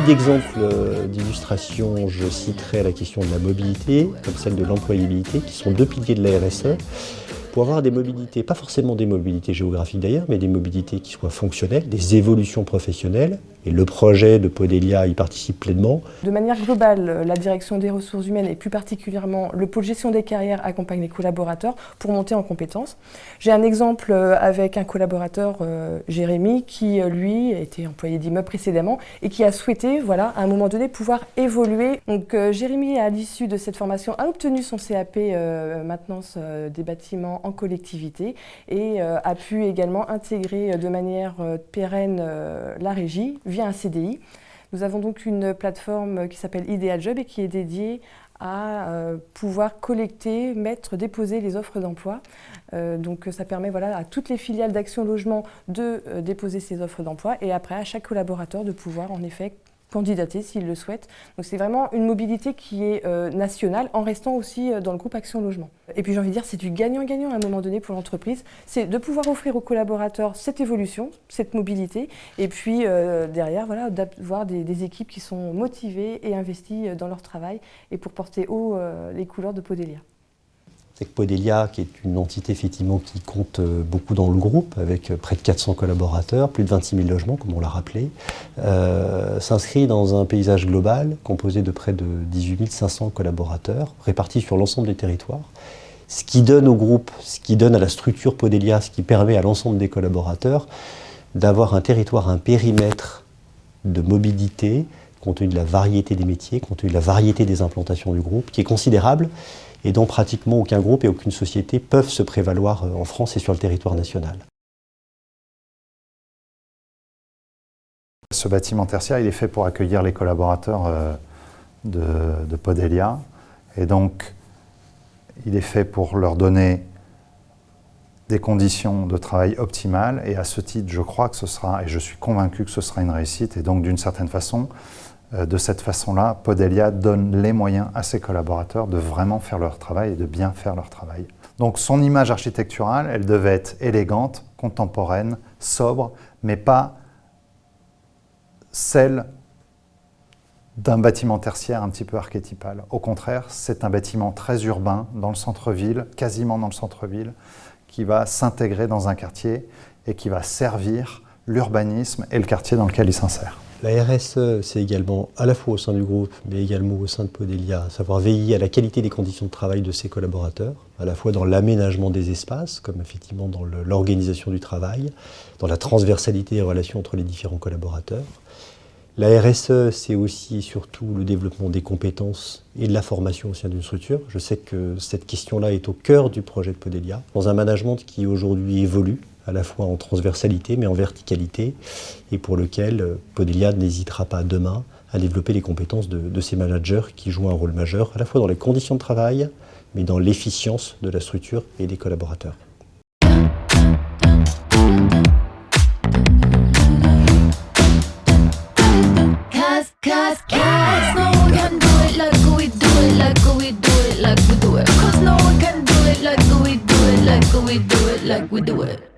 titre d'exemple d'illustration, je citerai la question de la mobilité, comme celle de l'employabilité, qui sont deux piliers de la RSE. Pour avoir des mobilités, pas forcément des mobilités géographiques d'ailleurs, mais des mobilités qui soient fonctionnelles, des évolutions professionnelles, et le projet de Podelia y participe pleinement. De manière globale, la direction des ressources humaines et plus particulièrement le pôle gestion des carrières accompagne les collaborateurs pour monter en compétences. J'ai un exemple avec un collaborateur, Jérémy, qui lui était employé d'immeuble précédemment et qui a souhaité, voilà, à un moment donné, pouvoir évoluer. Donc Jérémy, à l'issue de cette formation, a obtenu son CAP maintenance des bâtiments en collectivité et a pu également intégrer de manière pérenne la régie via un CDI. Nous avons donc une plateforme qui s'appelle Ideal Job et qui est dédiée à pouvoir collecter, mettre, déposer les offres d'emploi. Donc ça permet voilà, à toutes les filiales d'Action Logement de déposer ces offres d'emploi et après à chaque collaborateur de pouvoir en effet candidater s'il le souhaite. Donc c'est vraiment une mobilité qui est nationale en restant aussi dans le groupe Action Logement. Et puis j'ai envie de dire c'est du gagnant-gagnant à un moment donné pour l'entreprise. C'est de pouvoir offrir aux collaborateurs cette évolution, cette mobilité et puis derrière voilà, d'avoir des équipes qui sont motivées et investies dans leur travail et pour porter haut les couleurs de Podelia. C'est que Podelia, qui est une entité effectivement qui compte beaucoup dans le groupe, avec près de 400 collaborateurs, plus de 26 000 logements, comme on l'a rappelé, s'inscrit dans un paysage global composé de près de 18 500 collaborateurs, répartis sur l'ensemble des territoires. Ce qui donne au groupe, ce qui donne à la structure Podelia, ce qui permet à l'ensemble des collaborateurs d'avoir un territoire, un périmètre de mobilité, compte tenu de la variété des métiers, compte tenu de la variété des implantations du groupe, qui est considérable, et dont pratiquement aucun groupe et aucune société peuvent se prévaloir en France et sur le territoire national. Ce bâtiment tertiaire, il est fait pour accueillir les collaborateurs de Podelia, et donc il est fait pour leur donner des conditions de travail optimales, et à ce titre, je crois que ce sera, et je suis convaincu que ce sera une réussite, et donc d'une certaine façon, de cette façon-là, Podelia donne les moyens à ses collaborateurs de vraiment faire leur travail et de bien faire leur travail. Donc son image architecturale, elle devait être élégante, contemporaine, sobre, mais pas celle d'un bâtiment tertiaire un petit peu archétypal. Au contraire, c'est un bâtiment très urbain, dans le centre-ville, quasiment dans le centre-ville, qui va s'intégrer dans un quartier et qui va servir l'urbanisme et le quartier dans lequel il s'insère. La RSE, c'est également, à la fois au sein du groupe, mais également au sein de Podelia, savoir veiller à la qualité des conditions de travail de ses collaborateurs, à la fois dans l'aménagement des espaces, comme effectivement dans l'organisation du travail, dans la transversalité des relations entre les différents collaborateurs. La RSE, c'est aussi et surtout le développement des compétences et de la formation au sein d'une structure. Je sais que cette question-là est au cœur du projet de Podelia, dans un management qui aujourd'hui évolue, à la fois en transversalité mais en verticalité, et pour lequel Podelia n'hésitera pas demain à développer les compétences de ces managers qui jouent un rôle majeur, à la fois dans les conditions de travail, mais dans l'efficience de la structure et des collaborateurs. Like we do it.